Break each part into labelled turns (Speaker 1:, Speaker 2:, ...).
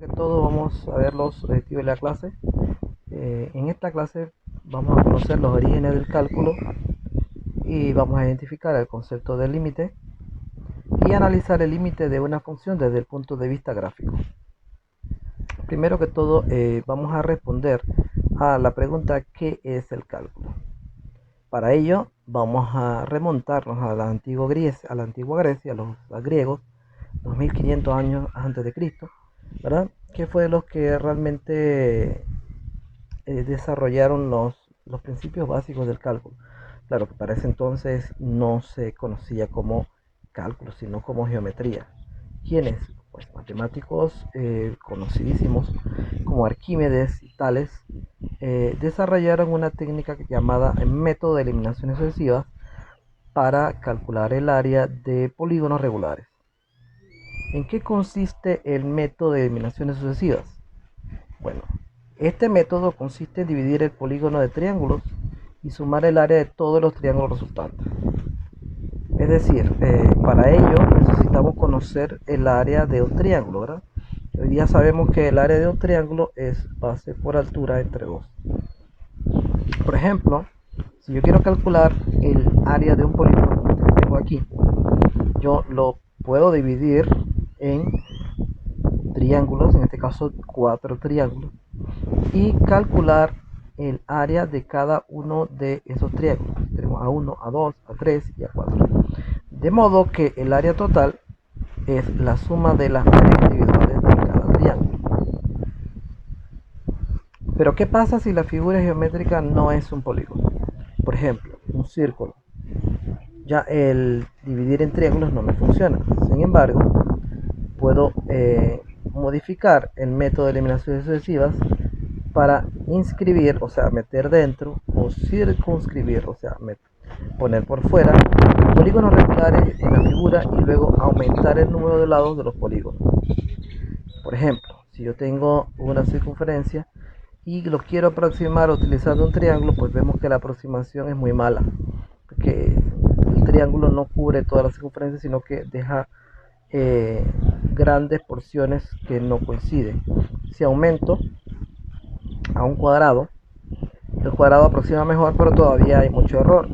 Speaker 1: que todo vamos a ver los objetivos de la clase. En esta clase vamos a conocer los orígenes del cálculo y vamos a identificar el concepto del límite y analizar el límite de una función desde el punto de vista gráfico. Primero que todo vamos a responder a la pregunta ¿qué es el cálculo? Para ello vamos a remontarnos a la antigua Grecia, a los griegos, 2500 años antes de Cristo, ¿verdad? Que fue los que realmente desarrollaron los principios básicos del cálculo. Claro que para ese entonces no se conocía como cálculo, sino como geometría. ¿Quiénes? Pues matemáticos conocidísimos como Arquímedes y Tales desarrollaron una técnica llamada método de eliminaciones sucesivas para calcular el área de polígonos regulares. ¿En qué consiste el método de eliminaciones sucesivas? Bueno, este método consiste en dividir el polígono de triángulos y sumar el área de todos los triángulos resultantes. Es decir, para ello necesitamos conocer el área de un triángulo, ¿verdad? Hoy día sabemos que el área de un triángulo es base por altura entre 2. Por ejemplo, si yo quiero calcular el área de un polígono como que tengo aquí, yo lo puedo dividir en triángulos, en este caso 4 triángulos, y calcular el área de cada uno de esos triángulos. Tenemos A1, A2, A3 y A4. De modo que el área total es la suma de las áreas individuales de cada triángulo. Pero ¿qué pasa si la figura geométrica no es un polígono? Por ejemplo, un círculo. Ya el dividir en triángulos no me funciona. Sin embargo, puedo modificar el método de eliminaciones sucesivas para inscribir, o sea, meter dentro, o circunscribir, o sea, poner por fuera polígonos regulares en la figura y luego aumentar el número de lados de los polígonos. Por ejemplo, si yo tengo una circunferencia y lo quiero aproximar utilizando un triángulo, pues vemos que la aproximación es muy mala, porque el triángulo no cubre toda la circunferencia, sino que deja grandes porciones que no coinciden. Si aumento a un cuadrado, el cuadrado aproxima mejor, pero todavía hay mucho error.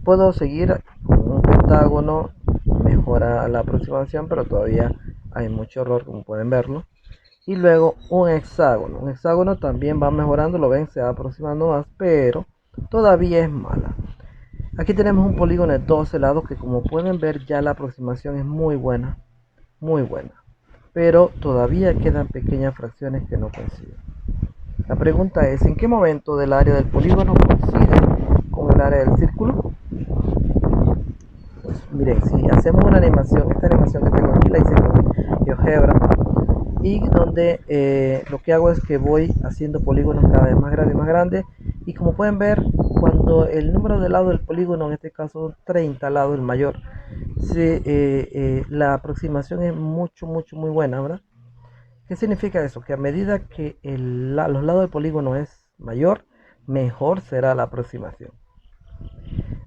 Speaker 1: Puedo seguir con un pentágono, mejora la aproximación, pero todavía hay mucho error, como pueden verlo. Y luego un hexágono. Un hexágono también va mejorando, lo ven, se va aproximando más, pero todavía es mala. Aquí tenemos un polígono de 12 lados que, como pueden ver, ya la aproximación es muy buena, pero todavía quedan pequeñas fracciones que no coinciden. La pregunta es, ¿en qué momento del área del polígono coincide con el área del círculo? Pues miren, si hacemos una animación, esta animación que tengo aquí la hice con GeoGebra, y donde lo que hago es que voy haciendo polígonos cada vez más grandes, y como pueden ver, cuando el número de lados del polígono, en este caso 30 lados, el mayor, la aproximación es muy buena, ¿verdad? ¿Qué significa eso? Que a medida que los lados del polígono es mayor, mejor será la aproximación.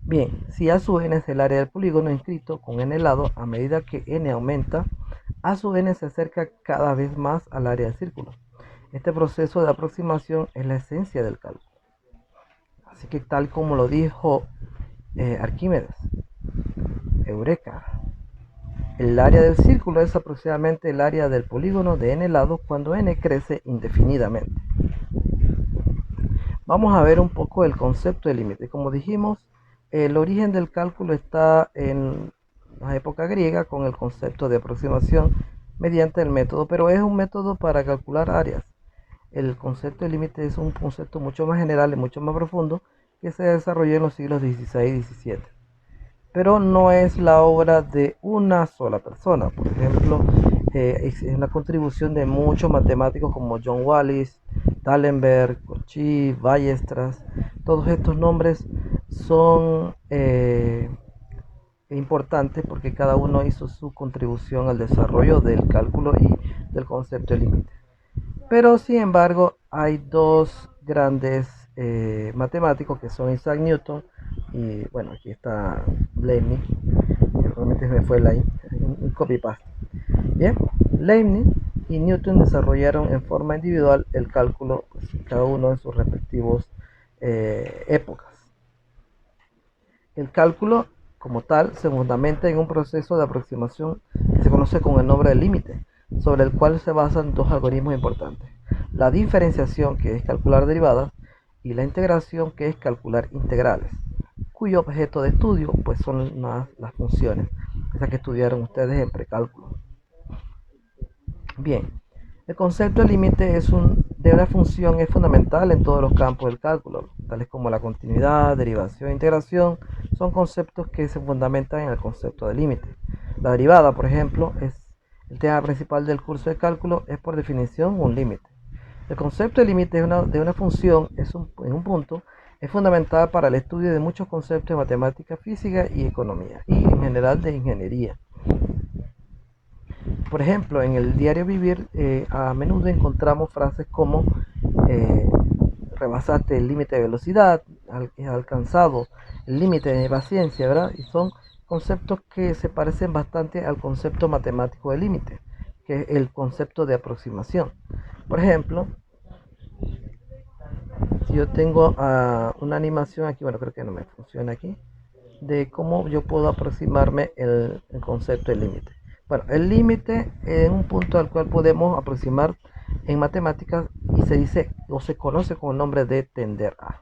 Speaker 1: Bien, si A sub n es el área del polígono inscrito con n lados, a medida que n aumenta, A sub n se acerca cada vez más al área del círculo. Este proceso de aproximación es la esencia del cálculo. Así que, tal como lo dijo Arquímedes, Eureka, el área del círculo es aproximadamente el área del polígono de n lados cuando n crece indefinidamente. Vamos a ver un poco el concepto de límite. Como dijimos, el origen del cálculo está en la época griega con el concepto de aproximación mediante el método, pero es un método para calcular áreas. El concepto de límite es un concepto mucho más general y mucho más profundo que se desarrolló en los siglos XVI y XVII. Pero no es la obra de una sola persona. Por ejemplo, es una contribución de muchos matemáticos como John Wallis, D'Alembert, Cauchy, Ballestras. Todos estos nombres son importantes porque cada uno hizo su contribución al desarrollo del cálculo y del concepto de límite. Pero sin embargo, hay dos grandes matemáticos que son Isaac Newton y, bueno, aquí está Leibniz, que realmente me fue un copy paste. Bien, Leibniz y Newton desarrollaron en forma individual el cálculo, pues, cada uno en sus respectivos épocas. El cálculo como tal se fundamenta en un proceso de aproximación que se conoce con el nombre de límite, sobre el cual se basan dos algoritmos importantes: la diferenciación, que es calcular derivadas, y la integración, que es calcular integrales, cuyo objeto de estudio pues son las funciones, esas que estudiaron ustedes en precálculo. Bien, el concepto de límite de una función es fundamental en todos los campos del cálculo, tales como la continuidad, derivación e integración. Son conceptos que se fundamentan en el concepto de límite. La derivada, por ejemplo, es el tema principal del curso de cálculo, es por definición un límite. El concepto de límite de una función en un punto es fundamental para el estudio de muchos conceptos de matemática, física y economía, y en general de ingeniería. Por ejemplo, en el diario vivir a menudo encontramos frases como rebasaste el límite de velocidad, alcanzado el límite de paciencia, ¿verdad? Y son conceptos que se parecen bastante al concepto matemático de límite, que es el concepto de aproximación. Por ejemplo, si yo tengo una animación aquí, bueno, creo que no me funciona aquí, de cómo yo puedo aproximarme el concepto de límite. Bueno, el límite es un punto al cual podemos aproximar en matemáticas y se dice o se conoce con el nombre de tender a.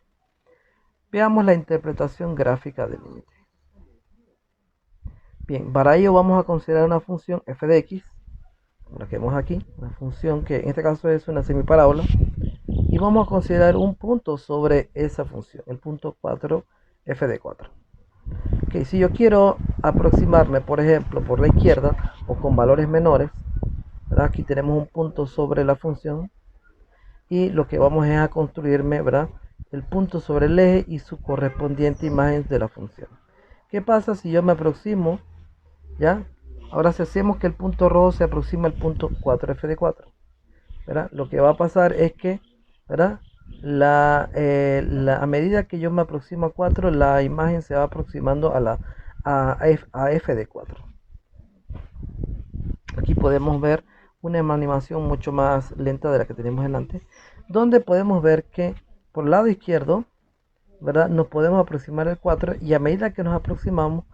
Speaker 1: Veamos la interpretación gráfica del límite. Bien, para ello vamos a considerar una función f de x, la que vemos aquí, una función que en este caso es una semiparábola, y vamos a considerar un punto sobre esa función, el punto 4 f de 4. Okay, si yo quiero aproximarme, por ejemplo, por la izquierda o con valores menores, ¿verdad? Aquí tenemos un punto sobre la función y lo que vamos es a construirme, ¿verdad?, el punto sobre el eje y su correspondiente imagen de la función. ¿Qué pasa si yo me aproximo? ¿Ya? Ahora si hacemos que el punto rojo se aproxima al punto 4f de 4, ¿verdad? Lo que va a pasar es que, ¿verdad?, a medida que yo me aproximo a 4, la imagen se va aproximando a f de 4. Aquí podemos ver una animación mucho más lenta de la que tenemos delante, donde podemos ver que por el lado izquierdo, ¿verdad?, nos podemos aproximar al 4 y a medida que nos aproximamos,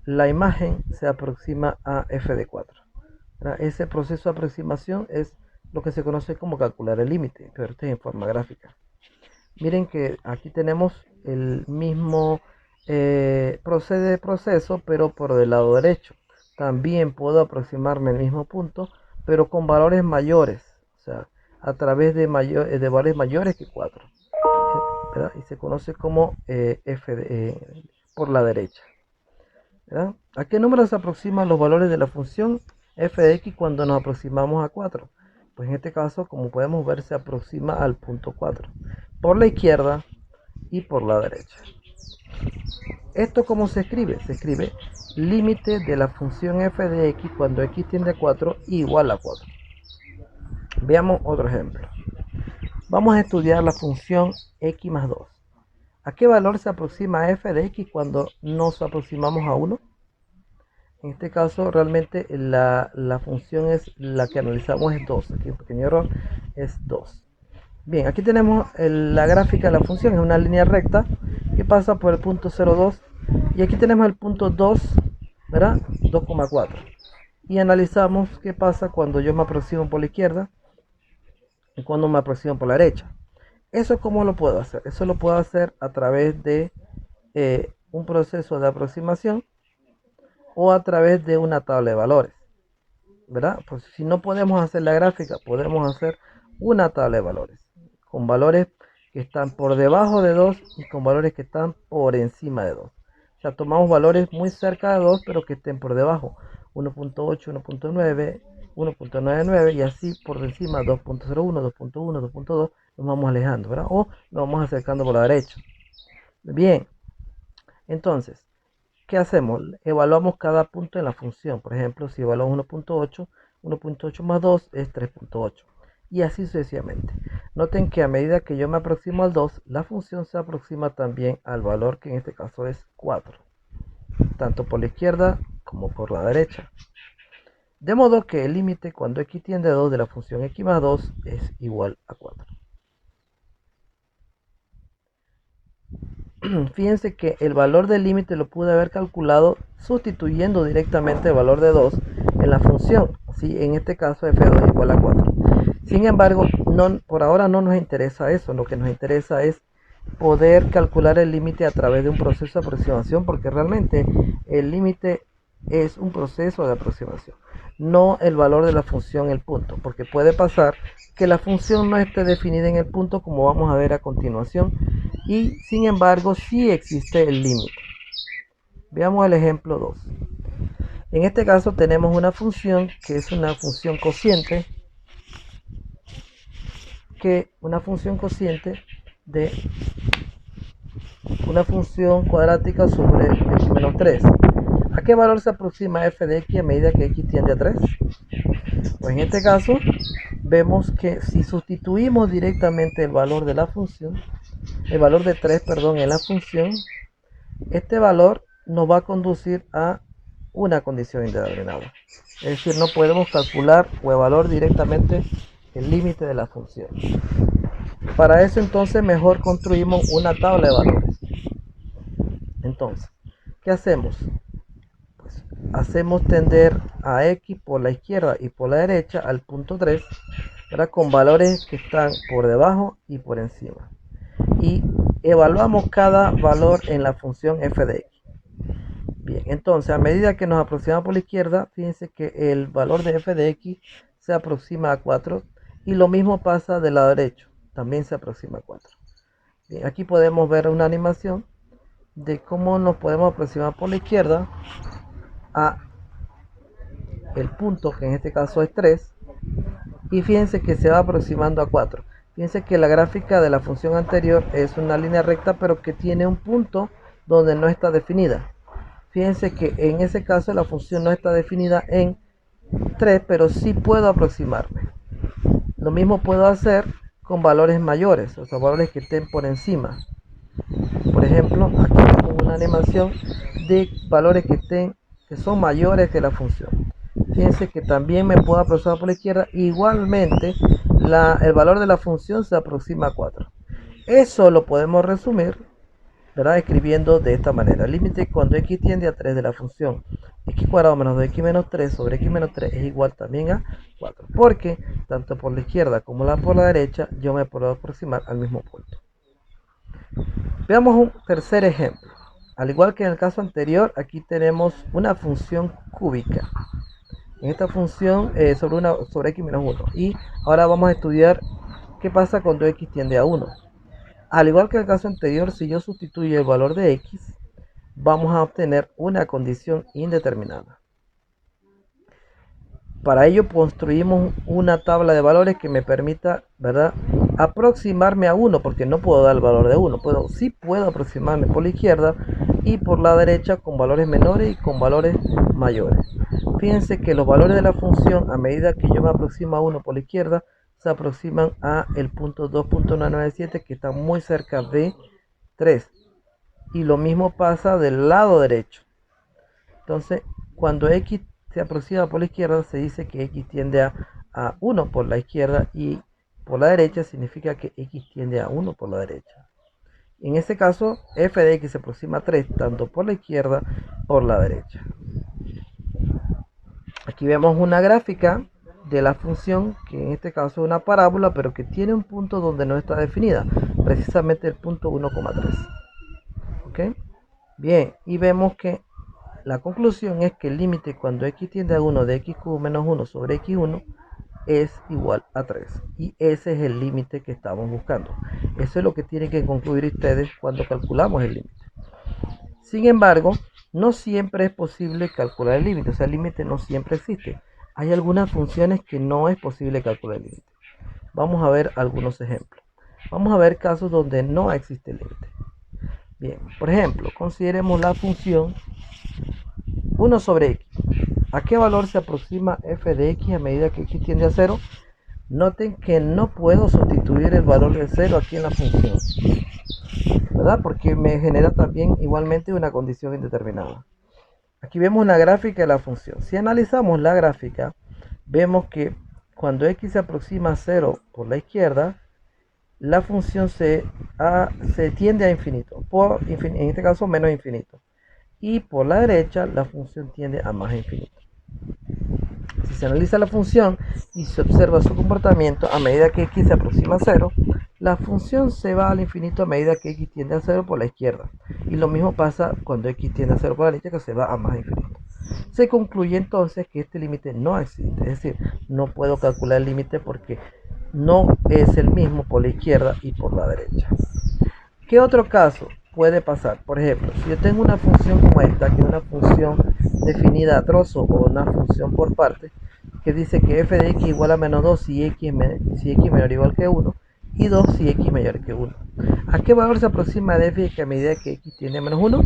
Speaker 1: la imagen se aproxima a f de 4. ¿Verdad? Ese proceso de aproximación es lo que se conoce como calcular el límite, pero este es en forma gráfica. Miren que aquí tenemos el mismo proceso, pero por el lado derecho. También puedo aproximarme al mismo punto, pero con valores mayores, o sea, a través de valores mayores que 4, ¿verdad? Y se conoce como por la derecha, ¿verdad? ¿A qué número se aproximan los valores de la función f de x cuando nos aproximamos a 4? Pues en este caso, como podemos ver, se aproxima al punto 4 por la izquierda y por la derecha. ¿Esto cómo se escribe? Se escribe límite de la función f de x cuando x tiende a 4 igual a 4. Veamos otro ejemplo. Vamos a estudiar la función x más 2. ¿A qué valor se aproxima f de x cuando nos aproximamos a 1? En este caso realmente la función es la que analizamos es 2. Aquí un pequeño error, es 2. Bien, aquí tenemos la gráfica de la función, es una línea recta que pasa por el punto 0,2 y aquí tenemos el punto 2, ¿verdad? 2,4. Y analizamos qué pasa cuando yo me aproximo por la izquierda y cuando me aproximo por la derecha. ¿Eso cómo lo puedo hacer? Eso lo puedo hacer a través de un proceso de aproximación o a través de una tabla de valores, ¿verdad? Pues si no podemos hacer la gráfica, podemos hacer una tabla de valores con valores que están por debajo de 2 y con valores que están por encima de 2. O sea, tomamos valores muy cerca de 2 pero que estén por debajo, 1.8, 1.9, 1.99 y así por encima 2.01, 2.1, 2.2, nos vamos alejando, ¿verdad? O nos vamos acercando por la derecha. Bien, entonces, ¿qué hacemos? Evaluamos cada punto en la función. Por ejemplo, si evaluamos 1.8, 1.8 más 2 es 3.8. Y así sucesivamente. Noten que a medida que yo me aproximo al 2, la función se aproxima también al valor que en este caso es 4. Tanto por la izquierda como por la derecha. De modo que el límite cuando x tiende a 2 de la función x más 2 es igual a 4. Fíjense que el valor del límite lo pude haber calculado sustituyendo directamente el valor de 2 en la función. ¿Sí? En este caso f2 igual a 4. Sin embargo, por ahora no nos interesa eso. Lo que nos interesa es poder calcular el límite a través de un proceso de aproximación, porque realmente el límite es un proceso de aproximación, no el valor de la función, el punto, porque puede pasar que la función no esté definida en el punto, como vamos a ver a continuación, y sin embargo sí existe el límite. Veamos el ejemplo 2. En este caso tenemos una función que es una función cociente, de una función cuadrática sobre x menos 3. ¿A qué valor se aproxima f de x a medida que x tiende a 3? Pues en este caso vemos que si sustituimos directamente el valor de la función, el valor de 3, perdón, en la función, este valor nos va a conducir a una condición indeterminada. Es decir, no podemos calcular o evaluar directamente el límite de la función. Para eso entonces mejor construimos una tabla de valores. Entonces, ¿qué hacemos? Pues hacemos tender a x por la izquierda y por la derecha al punto 3, ¿verdad? Con valores que están por debajo y por encima. Y evaluamos cada valor en la función f de x. Bien, entonces a medida que nos aproximamos por la izquierda, fíjense que el valor de f de x se aproxima a 4 y lo mismo pasa del lado derecho, también se aproxima a 4. Bien, aquí podemos ver una animación de cómo nos podemos aproximar por la izquierda a el punto, que en este caso es 3, y fíjense que se va aproximando a 4. Fíjense que la gráfica de la función anterior es una línea recta, pero que tiene un punto donde no está definida. Fíjense que en ese caso la función no está definida en 3, pero sí puedo aproximarme. Lo mismo puedo hacer con valores mayores, o sea, valores que estén por encima. Por ejemplo, aquí tengo una animación de valores que son mayores que la función. Fíjense que también me puedo aproximar por la izquierda. Igualmente, el valor de la función se aproxima a 4. Eso lo podemos resumir, ¿verdad? Escribiendo de esta manera. El límite cuando x tiende a 3 de la función x cuadrado menos 2x menos 3 sobre x menos 3 es igual también a 4. Porque tanto por la izquierda como por la derecha yo me puedo aproximar al mismo punto. Veamos un tercer ejemplo. Al igual que en el caso anterior, aquí tenemos una función cúbica. En esta función sobre x menos 1. Y ahora vamos a estudiar qué pasa cuando x tiende a 1. Al igual que en el caso anterior, si yo sustituyo el valor de x, vamos a obtener una condición indeterminada. Para ello construimos una tabla de valores que me permita, ¿verdad?, aproximarme a 1, porque no puedo dar el valor de 1. Sí puedo aproximarme por la izquierda y por la derecha con valores menores y con valores mayores. Fíjense que los valores de la función, a medida que yo me aproximo a 1 por la izquierda, se aproximan a el punto 2.997, que está muy cerca de 3. Y lo mismo pasa del lado derecho. Entonces, cuando x se aproxima por la izquierda, se dice que x tiende a 1 por la izquierda, y por la derecha significa que x tiende a 1 por la derecha. En este caso, f de x se aproxima a 3, tanto por la izquierda como por la derecha. Aquí vemos una gráfica de la función, que en este caso es una parábola, pero que tiene un punto donde no está definida, precisamente el punto 1,3. ¿Ok? Bien, y vemos que la conclusión es que el límite cuando x tiende a 1 de x cubo menos 1 sobre x1 es igual a 3. Y ese es el límite que estamos buscando. Eso es lo que tienen que concluir ustedes cuando calculamos el límite. Sin embargo, no siempre es posible calcular el límite. O sea, el límite no siempre existe. Hay algunas funciones que no es posible calcular el límite. Vamos a ver algunos ejemplos. Vamos a ver casos donde no existe el límite. Bien, por ejemplo, consideremos la función 1 sobre x. ¿A qué valor se aproxima f de x a medida que x tiende a 0? Noten que no puedo sustituir el valor de 0 aquí en la función, ¿verdad? Porque me genera también igualmente una condición indeterminada. Aquí vemos una gráfica de la función. Si analizamos la gráfica, vemos que cuando x se aproxima a 0 por la izquierda, la función se tiende a infinito, en este caso menos infinito. Y por la derecha, la función tiende a más infinito. Si se analiza la función y se observa su comportamiento a medida que x se aproxima a 0, la función se va al infinito a medida que x tiende a 0 por la izquierda. Y lo mismo pasa cuando x tiende a 0 por la derecha, que se va a más infinito. Se concluye entonces que este límite no existe, es decir, no puedo calcular el límite porque no es el mismo por la izquierda y por la derecha. ¿Qué otro caso puede pasar? Por ejemplo, si yo tengo una función como esta, que es una función definida a trozo o una función por parte, que dice que f de x igual a menos 2 si x mayor o igual que 1 y 2 si x mayor que 1. ¿A qué valor se aproxima de f a medida que x tiende a menos 1?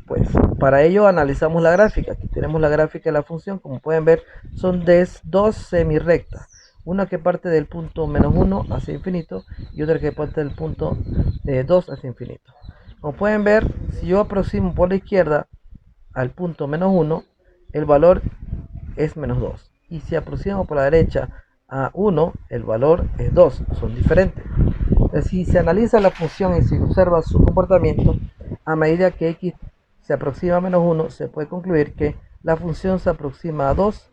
Speaker 1: Pues para ello analizamos la gráfica. Aquí tenemos la gráfica de la función. Como pueden ver, son dos semirrectas. Una que parte del punto menos 1 hacia infinito y otra que parte del punto 2 hacia infinito. Como pueden ver, si yo aproximo por la izquierda al punto menos 1, el valor es menos 2. Y si aproximo por la derecha a 1, el valor es 2. Son diferentes. Entonces, si se analiza la función y se observa su comportamiento, a medida que x se aproxima a menos 1, se puede concluir que la función se aproxima a 2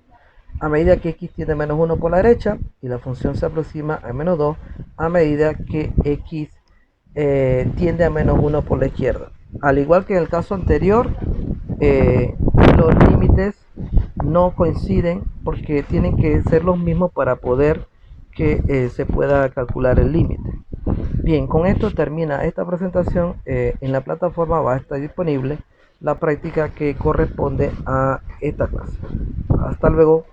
Speaker 1: a medida que x tiende a menos 1 por la derecha y la función se aproxima a menos 2 a medida que x tiende a menos 1 por la izquierda. Al igual que en el caso anterior, los límites no coinciden porque tienen que ser los mismos para poder que se pueda calcular el límite. Bien, con esto termina esta presentación. En la plataforma va a estar disponible la práctica que corresponde a esta clase. Hasta luego.